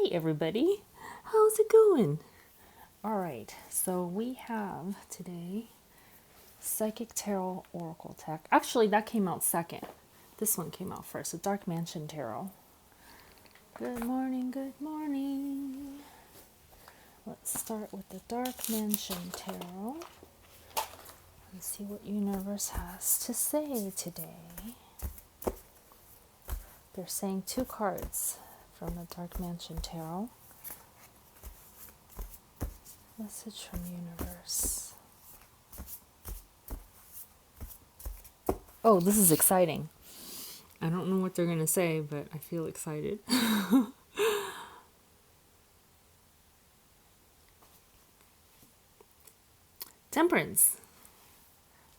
Hey everybody, how's it going? All right, so we have today Psychic Tarot Oracle Deck. Actually, that came out second. This one came out first, the Dark Mansion Tarot. Good morning, good morning. Let's start with the Dark Mansion Tarot and see what universe has to say today. They're saying 2 cards from the Dark Mansion Tarot. Message from universe. Oh, this is exciting. I don't know what they're going to say, but I feel excited. Temperance.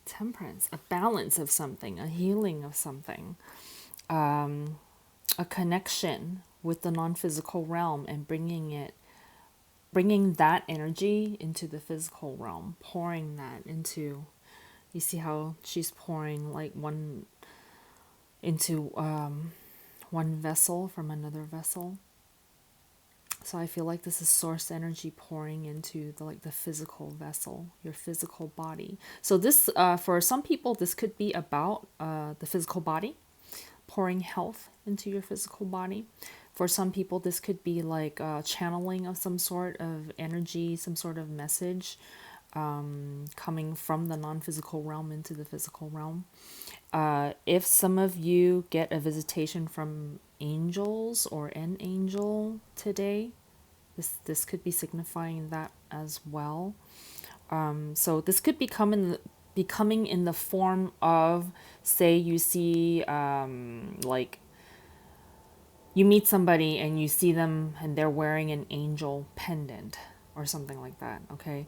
Temperance. A balance of something, a healing of something, a connection with the non-physical realm and bringing that energy into the physical realm, pouring that into, you see how she's pouring like one into one vessel from another vessel. So I feel like this is source energy pouring into the physical vessel, your physical body. So this, for some people, this could be about the physical body, pouring health into your physical body. For some people, this could be like channeling of some sort of energy, some sort of message coming from the non-physical realm into the physical realm. If some of you get a visitation from angels or an angel today, this could be signifying that as well. So this could be coming in the form of, say you see like you meet somebody and you see them and they're wearing an angel pendant or something like that, okay?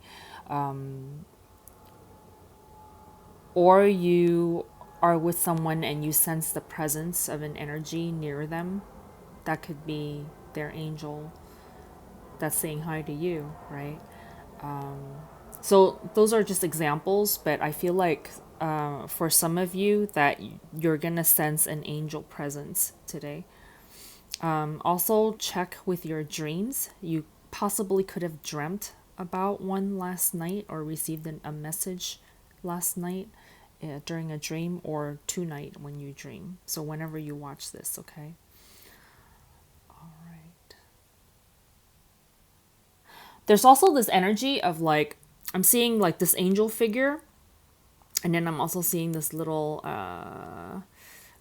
Or you are with someone and you sense the presence of an energy near them. That could be their angel that's saying hi to you, right? So those are just examples, but I feel like for some of you that you're gonna sense an angel presence today. Also check with your dreams. You possibly could have dreamt about one last night or received a message last night during a dream, or tonight when you dream. So whenever you watch this, okay? All right. There's also this energy of like, I'm seeing like this angel figure, and then I'm also seeing this little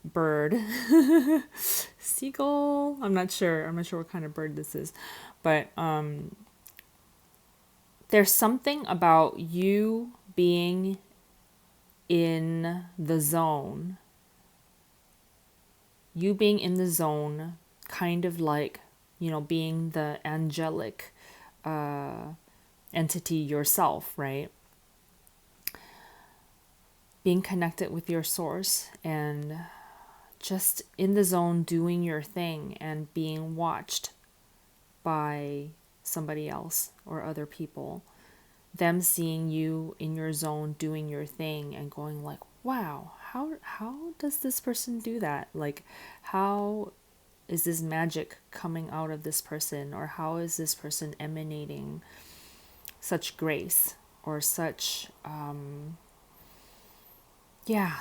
bird. Seagull. I'm not sure what kind of bird this is, but there's something about you being in the zone. You being in the zone, kind of like, being the angelic entity yourself, right? Being connected with your source and just in the zone doing your thing and being watched by somebody else or other people. Them seeing you in your zone doing your thing and going like, wow, how does this person do that? Like, how is this magic coming out of this person, or how is this person emanating such grace or such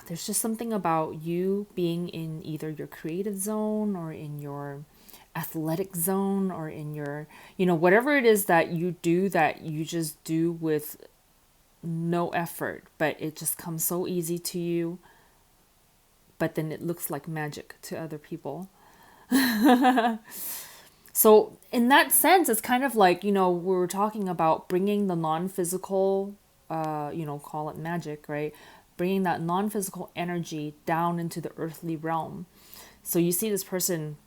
there's just something about you being in either your creative zone or in your athletic zone or in your, whatever it is that you do, that you just do with no effort, but it just comes so easy to you, but then it looks like magic to other people. So in that sense, it's kind of like, we were talking about bringing the non-physical, call it magic, right? Bringing that non-physical energy down into the earthly realm. So you see this person,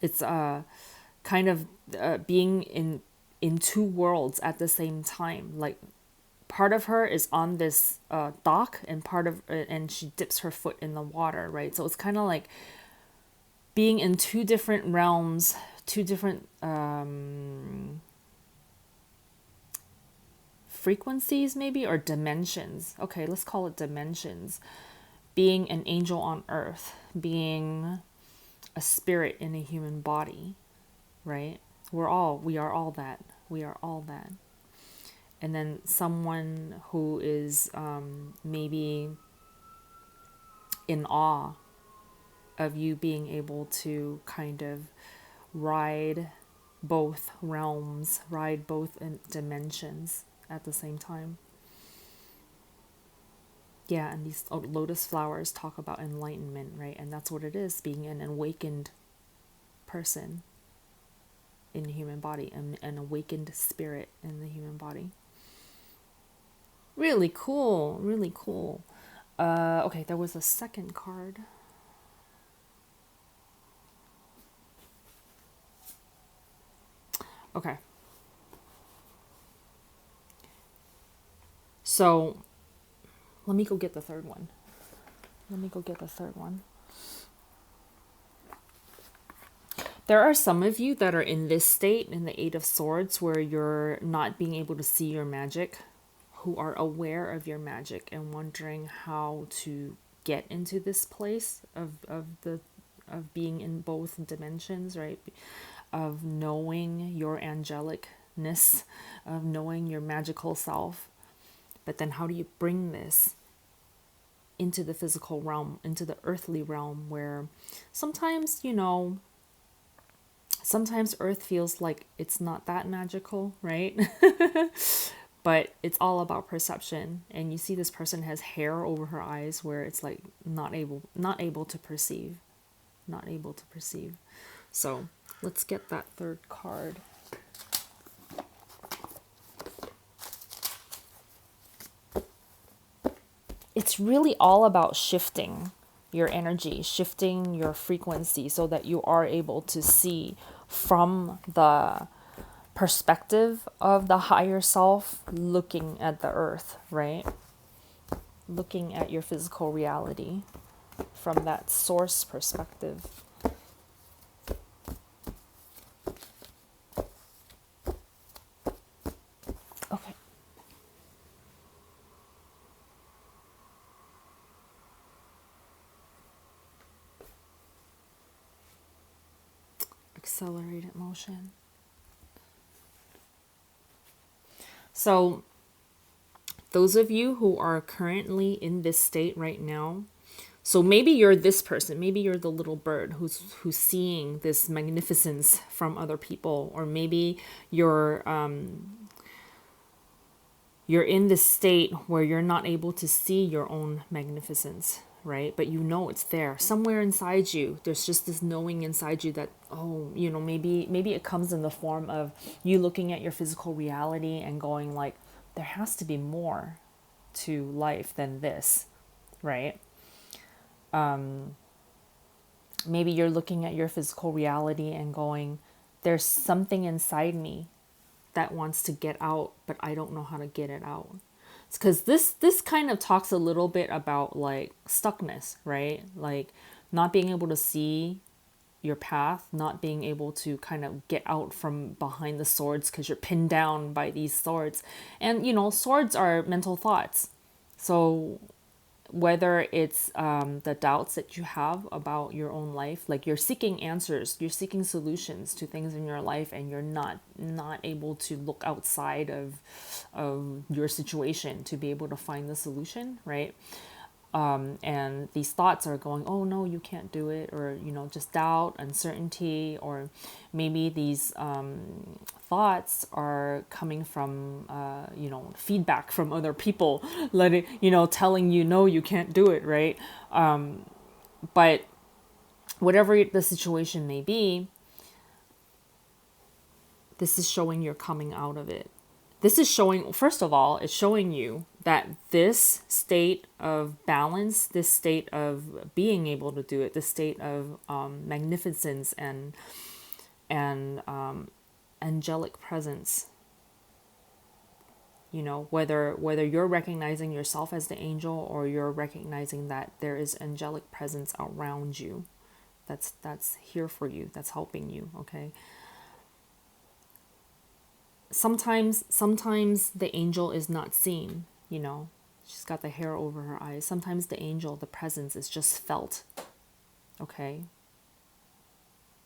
it's kind of being in 2 worlds at the same time. Like, part of her is on this dock, and and she dips her foot in the water, right? So it's kind of like being in 2 different realms, 2 different frequencies maybe, or dimensions. Okay, let's call it dimensions. Being an angel on earth, being a spirit in a human body, right? We are all that. We are all that. And then someone who is maybe in awe of you being able to kind of ride both realms, ride both dimensions at the same time. Yeah, and these lotus flowers talk about enlightenment, right? And that's what it is, being an awakened person in the human body, an awakened spirit in the human body. Really cool, really cool. Okay, there was a second card. Okay. So, let me go get the third one. There are some of you that are in this state, in the Eight of Swords, where you're not being able to see your magic, who are aware of your magic and wondering how to get into this place of being in both dimensions, right? Of knowing your angelicness, of knowing your magical self. But then how do you bring this into the physical realm, into the earthly realm, where sometimes, sometimes earth feels like it's not that magical, right? But it's all about perception. And you see this person has hair over her eyes where it's like not able to perceive. Not able to perceive. So let's get that third card. It's really all about shifting your energy, shifting your frequency so that you are able to see from the perspective of the higher self, looking at the earth, right? Looking at your physical reality from that source perspective. Okay. Accelerated motion. So, those of you who are currently in this state right now, so maybe you're this person, maybe you're the little bird who's seeing this magnificence from other people, or maybe you're in this state where you're not able to see your own magnificence, right? But you know it's there somewhere inside you. There's just this knowing inside you that, oh, maybe it comes in the form of you looking at your physical reality and going like, there has to be more to life than this, right? Maybe you're looking at your physical reality and going, there's something inside me that wants to get out, but I don't know how to get it out. It's because this kind of talks a little bit about like stuckness, right? Like not being able to see your path, not being able to kind of get out from behind the swords because you're pinned down by these swords. And swords are mental thoughts. So whether it's the doubts that you have about your own life, like you're seeking answers, you're seeking solutions to things in your life, and you're not able to look outside of your situation to be able to find the solution, right? And these thoughts are going, oh no, you can't do it, or just doubt, uncertainty, or maybe these thoughts are coming from feedback from other people, letting telling you no, you can't do it, right? But whatever the situation may be, this is showing you're coming out of it. This is showing, first of all, it's showing you that this state of balance, this state of being able to do it, this state of magnificence and angelic presence, whether you're recognizing yourself as the angel or you're recognizing that there is angelic presence around you, that's here for you, that's helping you, okay? Sometimes the angel is not seen, she's got the hair over her eyes. Sometimes the angel, the presence, is just felt, okay?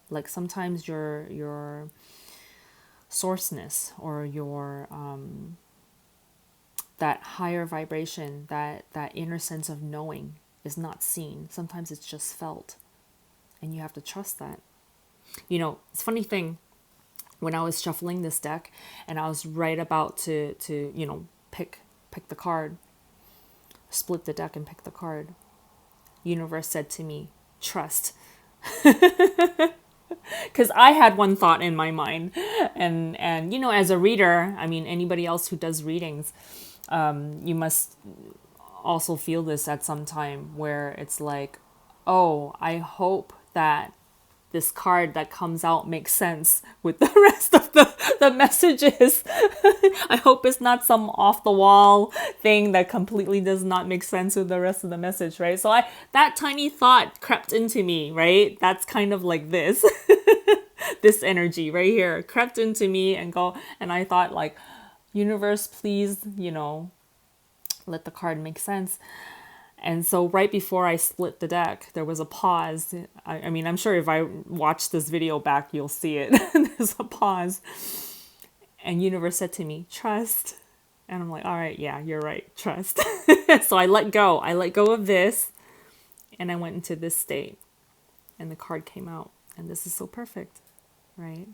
Like sometimes you're sourceness, or your that higher vibration, that inner sense of knowing is not seen. Sometimes it's just felt, and you have to trust that. It's a funny thing, when I was shuffling this deck and I was right about to pick the card, split the deck and pick the card, universe said to me, trust. Because I had one thought in my mind, and as a reader, I mean, anybody else who does readings, you must also feel this at some time, where it's like, oh, I hope that this card that comes out makes sense with the rest of the messages. I hope it's not some off the wall thing that completely does not make sense with the rest of the message, right? So that tiny thought crept into me, right? That's kind of like this. This energy right here crept into me and I thought, like, universe, please, let the card make sense. And so right before I split the deck, there was a pause. I mean, I'm sure if I watch this video back, you'll see it. There's a pause. And universe said to me, trust. And I'm like, all right, yeah, you're right, trust. So I let go. I let go of this. And I went into this state. And the card came out. And this is so perfect, right?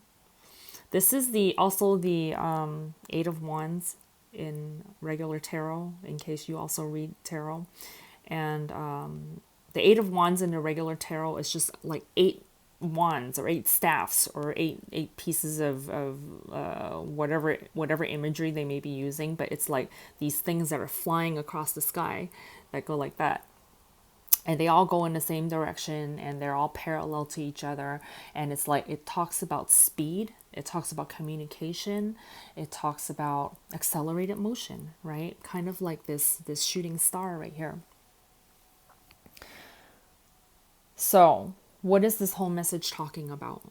This is also the Eight of Wands in regular tarot, in case you also read tarot. And the Eight of Wands in the regular tarot is just like 8 wands or 8 staffs or eight pieces of whatever imagery they may be using, but it's like these things that are flying across the sky that go like that. And they all go in the same direction, and they're all parallel to each other. And it's like, it talks about speed. It talks about communication. It talks about accelerated motion, right? Kind of like this shooting star right here. So what is this whole message talking about?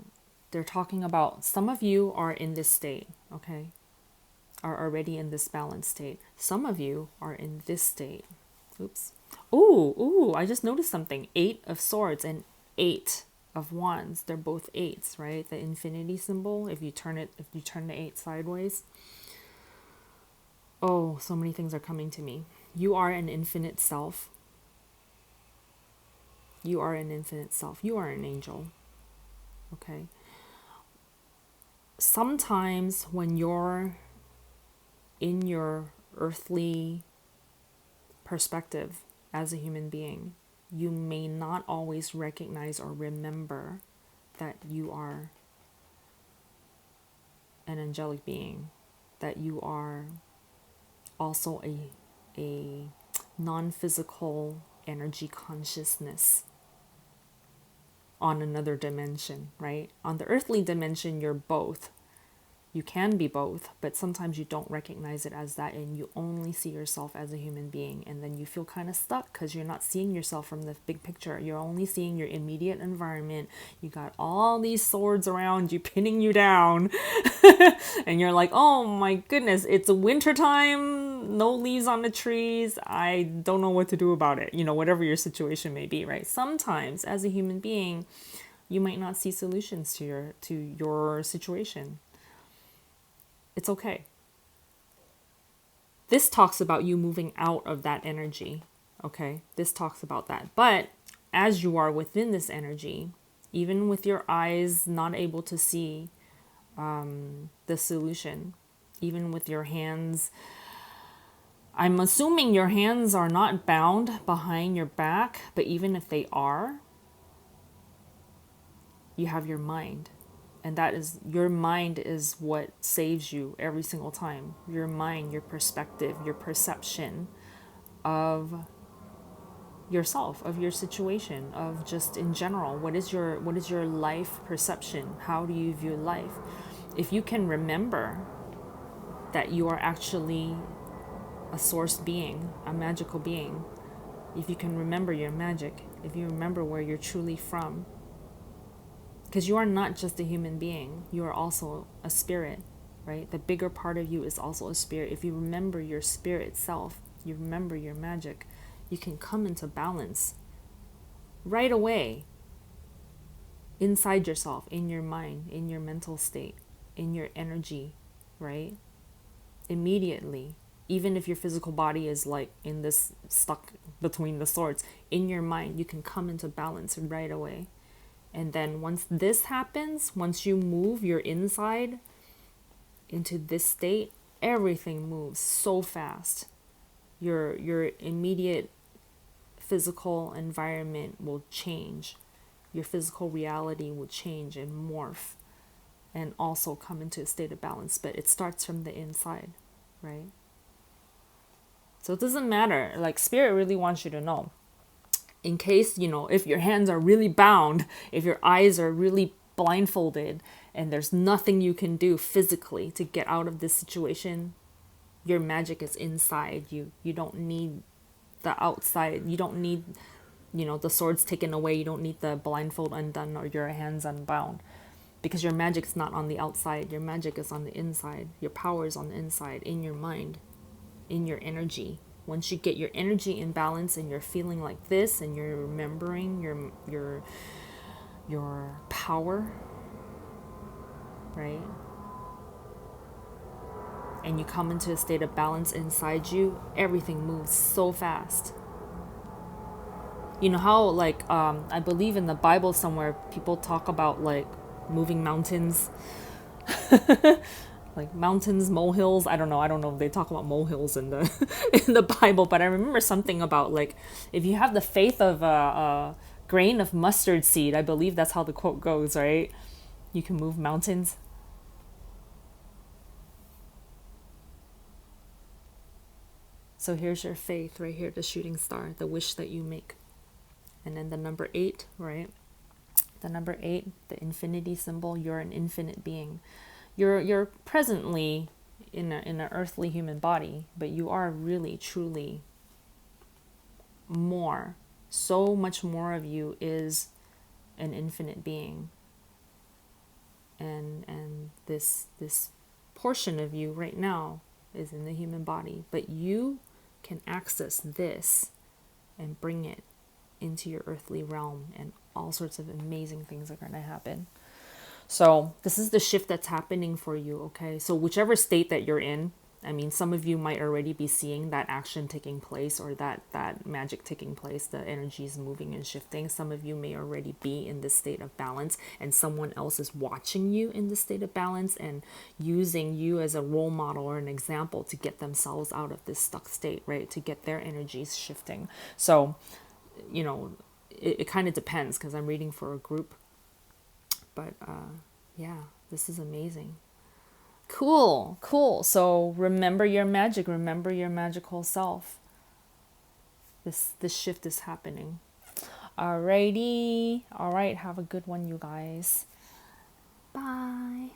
They're talking about, some of you are in this state, okay? Are already in this balanced state. Some of you are in this state. Oops. Ooh, I just noticed something. 8 of Swords and 8 of Wands. They're both 8s, right? The infinity symbol, if you turn the 8 sideways. Oh, so many things are coming to me. You are an infinite self. You are an infinite self. You are an angel. Okay? Sometimes when you're in your earthly perspective as a human being, you may not always recognize or remember that you are an angelic being, that you are also a non-physical energy consciousness on another dimension, right? On the earthly dimension, you're both. You can be both, but sometimes you don't recognize it as that, and you only see yourself as a human being, and then you feel kind of stuck because you're not seeing yourself from the big picture. You're only seeing your immediate environment. You got all these swords around you pinning you down and you're like, oh my goodness, it's winter time, no leaves on the trees, I don't know what to do about it, whatever your situation may be, right? Sometimes as a human being, you might not see solutions to your situation. It's okay. This talks about you moving out of that energy, okay? This talks about that. But as you are within this energy, even with your eyes not able to see the solution, even with your hands, I'm assuming your hands are not bound behind your back, but even if they are, you have your mind. And that is, your mind is what saves you every single time. Your mind, your perspective, your perception of yourself, of your situation, of just in general. What is your life perception? How do you view life? If you can remember that you are actually a source being, a magical being, if you can remember your magic, if you remember where you're truly from, because you are not just a human being, you are also a spirit, right? The bigger part of you is also a spirit. If you remember your spirit self, you remember your magic, you can come into balance right away inside yourself, in your mind, in your mental state, in your energy, right? Immediately. Even if your physical body is like in this stuck between the swords, in your mind, you can come into balance right away. And then once this happens, once you move your inside into this state, everything moves so fast. Your immediate physical environment will change. Your physical reality will change and morph and also come into a state of balance. But it starts from the inside, right? So it doesn't matter. Like, spirit really wants you to know. In case, if your hands are really bound, if your eyes are really blindfolded, and there's nothing you can do physically to get out of this situation, your magic is inside you. You don't need the outside. You don't need, the swords taken away. You don't need the blindfold undone or your hands unbound. Because your magic's not on the outside. Your magic is on the inside. Your power is on the inside, in your mind, in your energy. Once you get your energy in balance and you're feeling like this and you're remembering your power, right? And you come into a state of balance inside you, everything moves so fast. You know how, like, I believe in the Bible somewhere, people talk about, like, moving mountains. Like mountains, molehills. I don't know if they talk about molehills in the in the Bible, but I remember something about, like, if you have the faith of a grain of mustard seed, I believe that's how the quote goes, right? You can move mountains. So here's your faith right here, the shooting star, the wish that you make. And then the number 8, right? The number 8, the infinity symbol, you're an infinite being. You're presently in an earthly human body, but you are really, truly more. So much more of you is an infinite being. And this portion of you right now is in the human body, but you can access this and bring it into your earthly realm, and all sorts of amazing things are going to happen. So this is the shift that's happening for you, okay? So whichever state that you're in, I mean, some of you might already be seeing that action taking place, or that magic taking place, the energies moving and shifting. Some of you may already be in this state of balance, and someone else is watching you in this state of balance and using you as a role model or an example to get themselves out of this stuck state, right? To get their energies shifting. So, it kind of depends, because I'm reading for a group. But yeah, this is amazing. Cool. So remember your magic. Remember your magical self. This shift is happening. Alrighty. All right. Have a good one, you guys. Bye.